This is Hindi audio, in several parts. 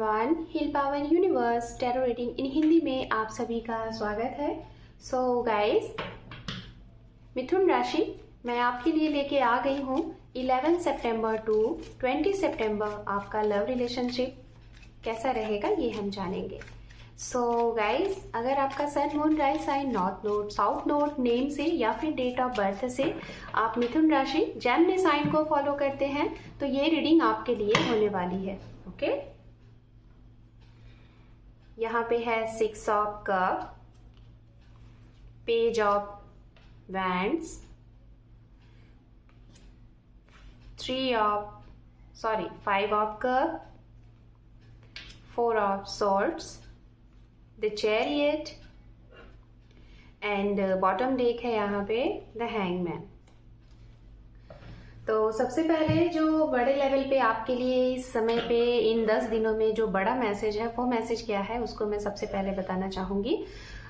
Everyone, heal power universe tarot reading in Hindi में आप सभी का स्वागत है। सो गाइस, मिथुन राशि मैं आपके लिए लेके आ गई हूँ 11 सितंबर टू 20 सितंबर आपका लव रिलेशनशिप कैसा रहेगा ये हम जानेंगे। सो गाइस, अगर आपका sun moon rise sign north node south node name से या फिर डेट ऑफ बर्थ से आप मिथुन राशि जेमिनी साइन को फॉलो करते हैं तो ये रीडिंग आपके लिए होने वाली है। ओके, यहाँ पे है 6 of cup, page of wands, 5 of cup, 4 of swords, the chariot and bottom deck है यहाँ पे द हैंगमैन। तो सबसे पहले जो बड़े लेवल पे आपके लिए इस समय पे इन 10 दिनों में जो बड़ा मैसेज है वो मैसेज क्या है उसको मैं सबसे पहले बताना चाहूंगी।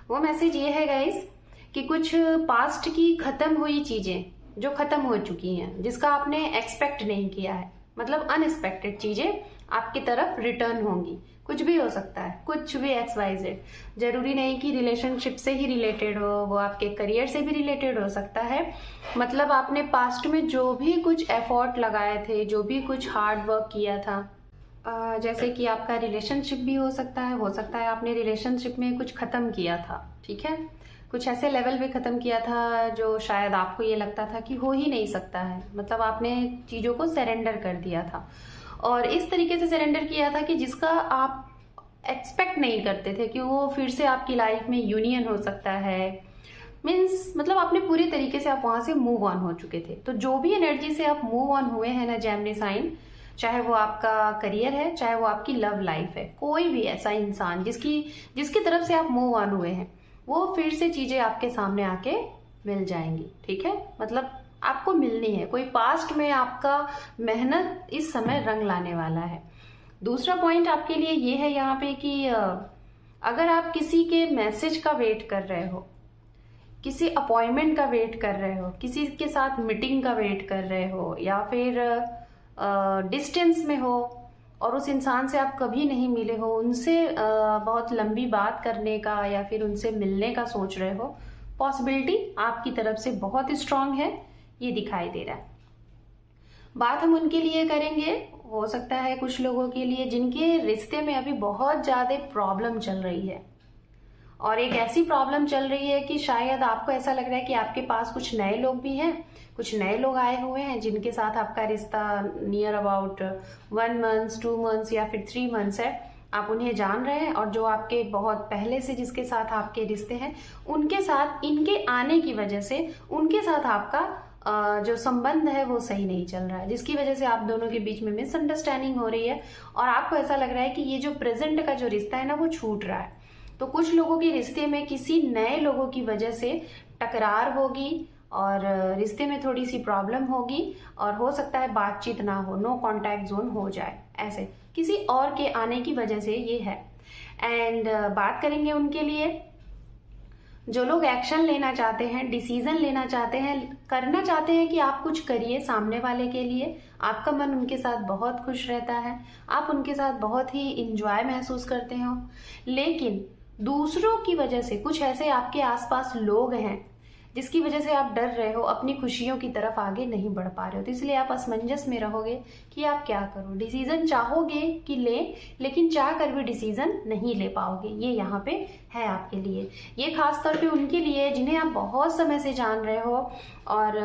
वो मैसेज ये है गाइस कि कुछ पास्ट की खत्म हुई चीजें जो खत्म हो चुकी हैं, जिसका आपने एक्सपेक्ट नहीं किया है, मतलब अनएक्सपेक्टेड चीजें आपकी तरफ रिटर्न होंगी। कुछ भी हो सकता है, कुछ भी XYZ, जरूरी नहीं कि रिलेशनशिप से ही रिलेटेड हो, वो आपके करियर से भी रिलेटेड हो सकता है। मतलब आपने पास्ट में जो भी कुछ एफर्ट लगाए थे, जो भी कुछ हार्ड वर्क किया था, जैसे कि आपका रिलेशनशिप भी हो सकता है आपने रिलेशनशिप में कुछ खत्म किया था, ठीक है, कुछ ऐसे लेवल पे खत्म किया था जो शायद आपको ये लगता था कि हो ही नहीं सकता है। मतलब आपने चीजों को सरेंडर कर दिया था और इस तरीके से सरेंडर किया था कि जिसका आप एक्सपेक्ट नहीं करते थे कि वो फिर से आपकी लाइफ में यूनियन हो सकता है। मीन्स मतलब आपने पूरी तरीके से आप वहां से मूव ऑन हो चुके थे। तो जो भी एनर्जी से आप मूव ऑन हुए हैं ना जेमिनी साइन, चाहे वो आपका करियर है, चाहे वो आपकी लव लाइफ है, कोई भी ऐसा इंसान जिसकी तरफ से आप मूव ऑन हुए हैं, वो फिर से चीजें आपके सामने आके मिल जाएंगी, ठीक है। मतलब आपको मिलनी है, कोई पास्ट में आपका मेहनत इस समय रंग लाने वाला है। दूसरा पॉइंट आपके लिए ये है यहाँ पे कि अगर आप किसी के मैसेज का वेट कर रहे हो, किसी अपॉइंटमेंट का वेट कर रहे हो, किसी के साथ मीटिंग का वेट कर रहे हो, या फिर डिस्टेंस में हो और उस इंसान से आप कभी नहीं मिले हो, उनसे बहुत लंबी बात करने का या फिर उनसे मिलने का सोच रहे हो, पॉसिबिलिटी आपकी तरफ से बहुत स्ट्रांग है, ये दिखाई दे रहा है। बात हम उनके लिए करेंगे, हो सकता है कुछ लोगों के लिए जिनके रिश्ते में अभी बहुत ज्यादा प्रॉब्लम चल रही है, और एक ऐसी प्रॉब्लम चल रही है कि शायद आपको ऐसा लग रहा है कि आपके पास कुछ नए लोग भी हैं, कुछ नए लोग आए हुए हैं जिनके साथ आपका रिश्ता नियर अबाउट 1 मंथ 2 मंथ्स या फिर 3 मंथ्स है। आप उन्हें जान रहे हैं और जो आपके बहुत पहले से जिसके साथ आपके रिश्ते हैं, उनके साथ इनके आने की वजह से उनके साथ आपका जो संबंध है वो सही नहीं चल रहा है, जिसकी वजह से आप दोनों के बीच में मिसअंडरस्टैंडिंग हो रही है और आपको ऐसा लग रहा है कि ये जो प्रेजेंट का जो रिश्ता है ना वो छूट रहा है। तो कुछ लोगों के रिश्ते में किसी नए लोगों की वजह से टकरार होगी और रिश्ते में थोड़ी सी प्रॉब्लम होगी, और हो सकता है बातचीत ना हो, नो कांटेक्ट जोन हो जाए, ऐसे किसी और के आने की वजह से ये है। एंड बात करेंगे उनके लिए जो लोग एक्शन लेना चाहते हैं, डिसीजन लेना चाहते हैं, करना चाहते हैं कि आप कुछ करिए सामने वाले के लिए। आपका मन उनके साथ बहुत खुश रहता है, आप उनके साथ बहुत ही इंजॉय महसूस करते हो, लेकिन दूसरों की वजह से कुछ ऐसे आपके आसपास लोग हैं जिसकी वजह से आप डर रहे हो, अपनी खुशियों की तरफ आगे नहीं बढ़ पा रहे हो। तो इसलिए आप असमंजस में रहोगे कि आप क्या करो। डिसीजन चाहोगे कि ले, लेकिन चाह कर भी डिसीजन नहीं ले पाओगे। ये यहाँ पे है आपके लिए। ये खास तौर पे उनके लिए जिन्हें आप बहुत समय से जान रहे हो और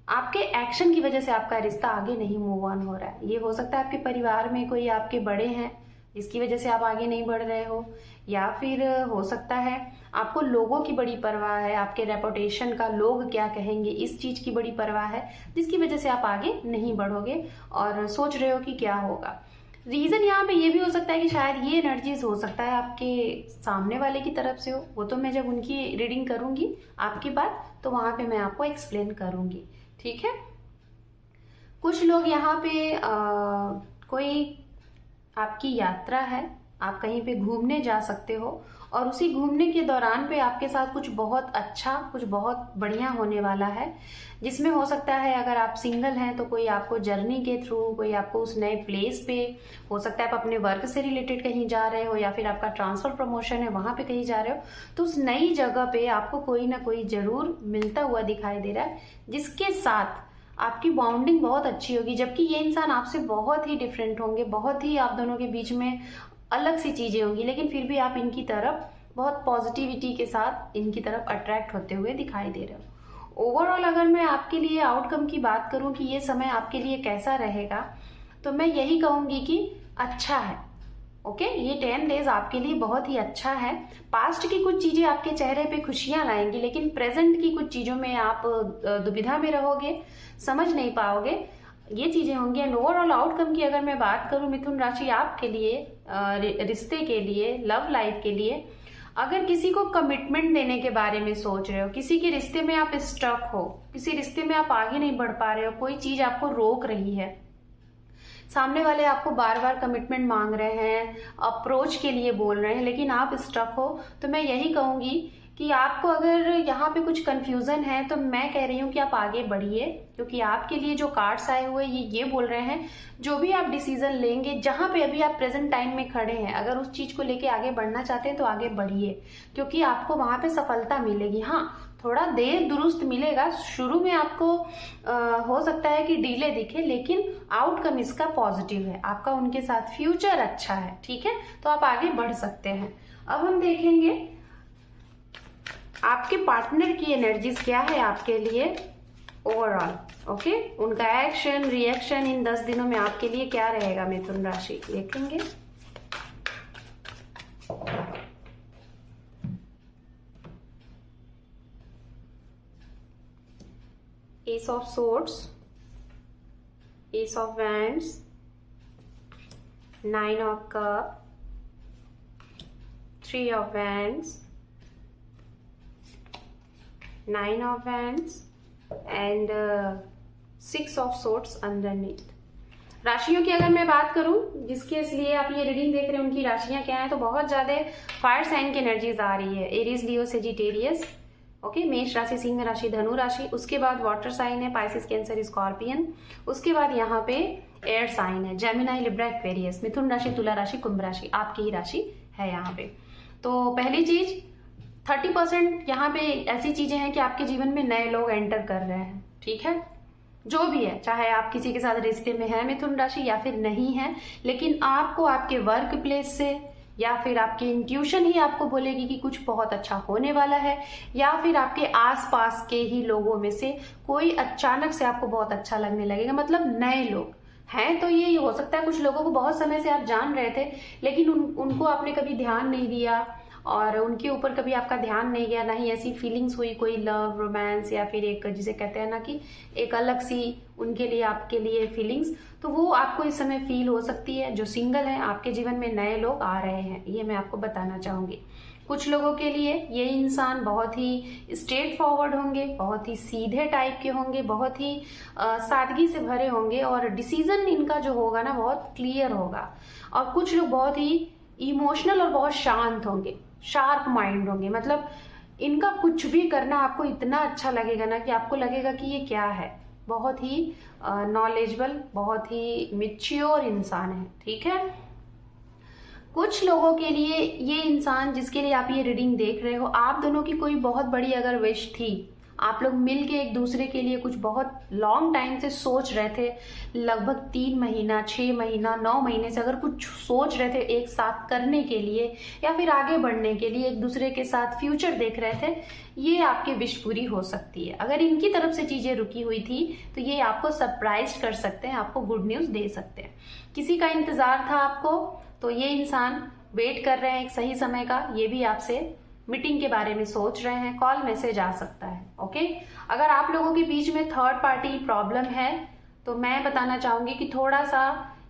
आपके एक्शन की वजह से आपका रिश्ता आगे नहीं मूव ऑन हो रहा है। ये हो सकता है आपके परिवार में कोई आपके बड़े हैं जिसकी वजह से आप आगे नहीं बढ़ रहे हो, या फिर हो सकता है आपको लोगों की बड़ी परवाह है, आपके रेपुटेशन का, लोग क्या कहेंगे, इस चीज की बड़ी परवाह है जिसकी वजह से आप आगे नहीं बढ़ोगे और सोच रहे हो कि क्या होगा। रीजन यहाँ पे ये भी हो सकता है कि शायद ये एनर्जीज हो सकता है आपके सामने वाले की तरफ से हो। वो तो मैं जब उनकी रीडिंग करूंगी आपकी बात, तो वहां पे मैं आपको एक्सप्लेन करूंगी, ठीक है। कुछ लोग यहाँ पे कोई आपकी यात्रा है, आप कहीं पे घूमने जा सकते हो और उसी घूमने के दौरान पे आपके साथ कुछ बहुत अच्छा, कुछ बहुत बढ़िया होने वाला है, जिसमें हो सकता है अगर आप सिंगल हैं तो कोई आपको जर्नी के थ्रू, कोई आपको उस नए प्लेस पे, हो सकता है आप अपने वर्क से रिलेटेड कहीं जा रहे हो या फिर आपका ट्रांसफर प्रमोशन है वहां पे कहीं जा रहे हो, तो उस नई जगह पे आपको कोई ना कोई जरूर मिलता हुआ दिखाई दे रहा है, जिसके साथ आपकी बॉन्डिंग बहुत अच्छी होगी। जबकि ये इंसान आपसे बहुत ही डिफरेंट होंगे, बहुत ही आप दोनों के बीच में अलग सी चीजें होंगी, लेकिन फिर भी आप इनकी तरफ बहुत पॉजिटिविटी के साथ इनकी तरफ अट्रैक्ट होते हुए दिखाई दे रहे हो। ओवरऑल अगर मैं आपके लिए आउटकम की बात करूं कि ये समय आपके लिए कैसा रहेगा, तो मैं यही कहूंगी कि अच्छा है। ओके, ये 10 डेज आपके लिए बहुत ही अच्छा है। पास्ट की कुछ चीजें आपके चेहरे पे खुशियां लाएंगी, लेकिन प्रेजेंट की कुछ चीजों में आप दुविधा में रहोगे, समझ नहीं पाओगे, ये चीजें होंगी। एंड ओवरऑल आउटकम की अगर मैं बात करूं मिथुन राशि आपके लिए, रिश्ते के लिए, लव लाइफ के लिए, अगर किसी को कमिटमेंट देने के बारे में सोच रहे हो, किसी के रिश्ते में आप स्टक हो, किसी रिश्ते में आप आगे नहीं बढ़ पा रहे हो, कोई चीज आपको रोक रही है, सामने वाले आपको बार बार कमिटमेंट मांग रहे हैं, अप्रोच के लिए बोल रहे हैं, लेकिन आप स्टक हो, तो मैं यही कहूंगी कि आपको अगर यहाँ पे कुछ कंफ्यूजन है तो मैं कह रही हूँ कि आप आगे बढ़िए, क्योंकि आपके लिए जो कार्ड्स आए हुए ये बोल रहे हैं जो भी आप डिसीजन लेंगे, जहां पे अभी आप प्रेजेंट टाइम में खड़े हैं, अगर उस चीज को लेके आगे बढ़ना चाहते हैं तो आगे बढ़िए, क्योंकि आपको वहां पे सफलता मिलेगी। हाँ, थोड़ा देर दुरुस्त मिलेगा, शुरू में आपको हो सकता है कि डिले दिखे, लेकिन आउटकम इसका पॉजिटिव है, आपका उनके साथ फ्यूचर अच्छा है, ठीक है, तो आप आगे बढ़ सकते हैं। अब हम देखेंगे आपके पार्टनर की एनर्जीज क्या है आपके लिए ओवरऑल। ओके, उनका एक्शन रिएक्शन इन 10 दिनों में आपके लिए क्या रहेगा मिथुन राशि, देखेंगे। S of swords, S of wands, 9 of cup, 3 of wands, 9 of wands and 6 of swords underneath। राशियों की अगर मैं बात करूं जिसके लिए आप ये रीडिंग देख रहे हैं, उनकी राशियां क्या हैं, तो बहुत ज्यादा फायर साइन की एनर्जीज आ रही है। एरीज, लियो, सेजिटेरियस, ओके, मेष राशि, सिंह राशि, धनु राशि, उसके बाद वाटर साइन है पाइसिस, कैंसर, स्कॉर्पियन, उसके बाद यहाँ पे एयर साइन है जेमिनाई, लिब्रा, एक्वेरियस, मिथुन राशि, तुला राशि, कुंभ राशि, आपकी ही राशि है यहाँ पे। तो पहली चीज 30% यहाँ पे ऐसी चीजें हैं कि आपके जीवन में नए लोग एंटर कर रहे हैं, ठीक है, जो भी है, चाहे आप किसी के साथ रिश्ते में है मिथुन राशि या फिर नहीं है, लेकिन आपको आपके वर्क प्लेस से या फिर आपकी इंट्यूशन ही आपको बोलेगी कि कुछ बहुत अच्छा होने वाला है, या फिर आपके आसपास के ही लोगों में से कोई अचानक से आपको बहुत अच्छा लगने लगेगा, मतलब नए लोग हैं। तो ये हो सकता है कुछ लोगों को बहुत समय से आप जान रहे थे, लेकिन उनको आपने कभी ध्यान नहीं दिया और उनके ऊपर कभी आपका ध्यान नहीं गया, ना ही ऐसी फीलिंग्स हुई कोई लव, रोमांस, या फिर एक जिसे कहते हैं ना कि एक अलग सी उनके लिए आपके लिए फीलिंग्स, तो वो आपको इस समय फील हो सकती है। जो सिंगल हैं, आपके जीवन में नए लोग आ रहे हैं, ये मैं आपको बताना चाहूंगी। कुछ लोगों के लिए ये इंसान बहुत ही स्ट्रेट फॉरवर्ड होंगे, बहुत ही सीधे टाइप के होंगे, बहुत ही सादगी से भरे होंगे, और डिसीजन इनका जो होगा ना बहुत क्लियर होगा। और कुछ लोग बहुत ही इमोशनल और बहुत शांत होंगे, शार्प माइंड होंगे, मतलब इनका कुछ भी करना आपको इतना अच्छा लगेगा ना कि आपको लगेगा कि ये क्या है, बहुत ही नॉलेजेबल, बहुत ही मिच्योर इंसान है, ठीक है। कुछ लोगों के लिए ये इंसान जिसके लिए आप ये रीडिंग देख रहे हो, आप दोनों की कोई बहुत बड़ी अगर विश थी, आप लोग मिलके एक दूसरे के लिए कुछ बहुत लॉन्ग टाइम से सोच रहे थे, लगभग 3 महीना, 6 महीना, 9 महीने से अगर कुछ सोच रहे थे एक साथ करने के लिए या फिर आगे बढ़ने के लिए, एक दूसरे के साथ फ्यूचर देख रहे थे, ये आपकी विश पूरी हो सकती है। अगर इनकी तरफ से चीजें रुकी हुई थी तो ये आपको सरप्राइज कर सकते हैं, आपको गुड न्यूज दे सकते हैं। किसी का इंतजार था आपको, तो ये इंसान वेट कर रहे हैं एक सही समय का, ये भी आपसे मीटिंग के बारे में सोच रहे हैं, कॉल मैसेज आ सकता है। ओके, अगर आप लोगों के बीच में थर्ड पार्टी प्रॉब्लम है तो मैं बताना चाहूंगी कि थोड़ा सा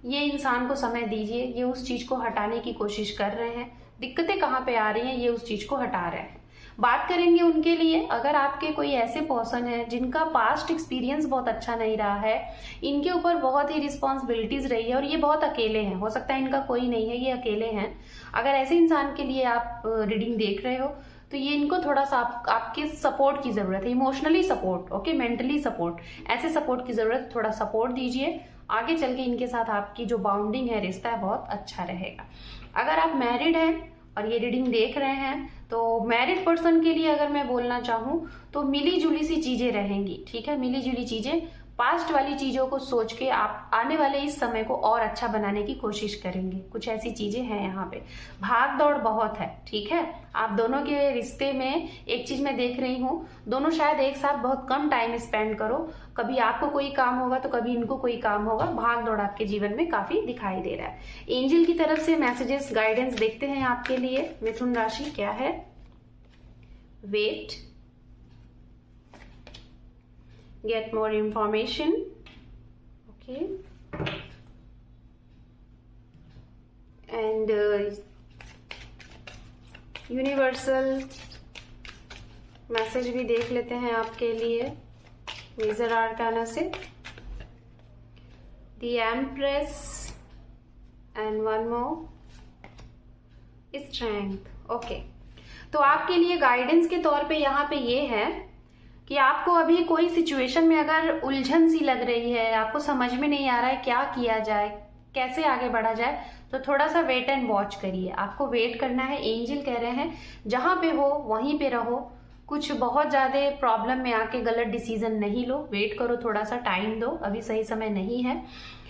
ये इंसान को समय दीजिए, ये उस चीज को हटाने की कोशिश कर रहे हैं। दिक्कतें कहाँ पे आ रही हैं, ये उस चीज को हटा रहे हैं। बात करेंगे उनके लिए। अगर आपके कोई ऐसे पर्सन है जिनका पास्ट एक्सपीरियंस बहुत अच्छा नहीं रहा है, इनके ऊपर बहुत ही रिस्पॉन्सिबिलिटीज रही है और ये बहुत अकेले हैं, हो सकता है इनका कोई नहीं है, ये अकेले हैं, अगर ऐसे इंसान के लिए आप रीडिंग देख रहे हो तो ये इनको थोड़ा सा आपके सपोर्ट की जरूरत है, emotionally support, okay, mentally support, ऐसे सपोर्ट की जरूरत है। थोड़ा सपोर्ट दीजिए, आगे चल के इनके साथ आपकी जो बाउंडिंग है, रिश्ता है, बहुत अच्छा रहेगा। अगर आप मैरिड हैं और ये रीडिंग देख रहे हैं तो मैरिड पर्सन के लिए अगर मैं बोलना चाहूँ तो मिली जुली सी चीजें रहेंगी, ठीक है, मिली जुली चीजें। पास्ट वाली चीजों को सोच के आप आने वाले इस समय को और अच्छा बनाने की कोशिश करेंगे, कुछ ऐसी चीजें हैं यहाँ पे। भाग दौड़ बहुत है, ठीक है, आप दोनों के रिश्ते में एक चीज मैं देख रही हूँ, दोनों शायद एक साथ बहुत कम टाइम स्पेंड करो, कभी आपको कोई काम होगा तो कभी इनको कोई काम होगा, भाग दौड़ आपके जीवन में काफी दिखाई दे रहा है। एंजल की तरफ से मैसेजेस, गाइडेंस देखते हैं आपके लिए मिथुन राशि क्या है। Wait, get more information, okay, and universal message भी देख लेते हैं आपके लिए मेजर आर्काना से। The empress and one more, strength, okay. तो आपके लिए गाइडेंस के तौर पे यहाँ पे ये है कि आपको अभी कोई सिचुएशन में अगर उलझन सी लग रही है, आपको समझ में नहीं आ रहा है क्या किया जाए, कैसे आगे बढ़ा जाए, तो थोड़ा सा वेट एंड वॉच करिए। आपको वेट करना है, एंजल कह रहे हैं जहां पे हो वहीं पे रहो, कुछ बहुत ज्यादा प्रॉब्लम में आके गलत डिसीजन नहीं लो, वेट करो, थोड़ा सा टाइम दो, अभी सही समय नहीं है।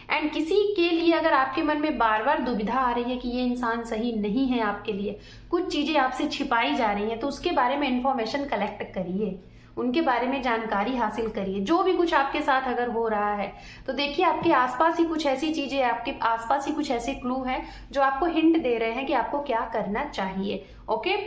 एंड किसी के लिए अगर आपके मन में बार बार दुविधा आ रही है कि ये इंसान सही नहीं है आपके लिए, कुछ चीजें आपसे छिपाई जा रही हैं, तो उसके बारे में इंफॉर्मेशन कलेक्ट करिए, उनके बारे में जानकारी हासिल करिए। जो भी कुछ आपके साथ अगर हो रहा है तो देखिए आपके आसपास ही कुछ ऐसी चीजें, आपके आसपास ही कुछ ऐसे क्लू हैं जो आपको हिंट दे रहे हैं कि आपको क्या करना चाहिए, ओके।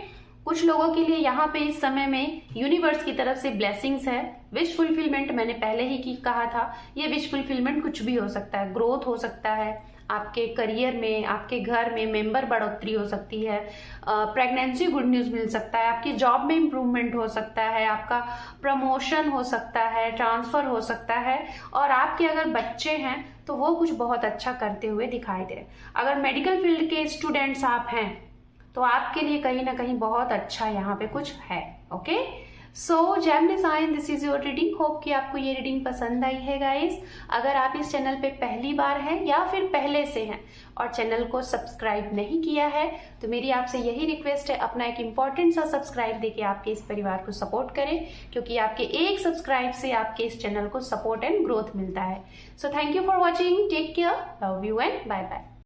कुछ लोगों के लिए यहाँ पे इस समय में यूनिवर्स की तरफ से ब्लेसिंग्स है, विश फुलफिलमेंट, मैंने पहले ही कहा था, ये विश फुलफिलमेंट कुछ भी हो सकता है, ग्रोथ हो सकता है, आपके करियर में, आपके घर में मेंबर बढ़ोतरी हो सकती है, प्रेगनेंसी गुड न्यूज मिल सकता है, आपकी जॉब में इंप्रूवमेंट हो सकता है, आपका प्रमोशन हो सकता है, ट्रांसफर हो सकता है, और आपके अगर बच्चे हैं तो वो कुछ बहुत अच्छा करते हुए दिखाई दे। अगर मेडिकल फील्ड के स्टूडेंट्स आप हैं तो आपके लिए कहीं ना कहीं बहुत अच्छा यहाँ पे कुछ है, okay. So Gemini sign, this is your reading. Hope कि आपको ये रीडिंग पसंद आई है गाइस। अगर आप इस चैनल पे पहली बार हैं या फिर पहले से हैं और चैनल को सब्सक्राइब नहीं किया है तो मेरी आपसे यही रिक्वेस्ट है, अपना एक इंपॉर्टेंट सा सब्सक्राइब देके आपके इस परिवार को सपोर्ट करें, क्योंकि आपके एक सब्सक्राइब से आपके इस चैनल को सपोर्ट एंड ग्रोथ मिलता है। So thank you for watching, take care, love you and bye bye.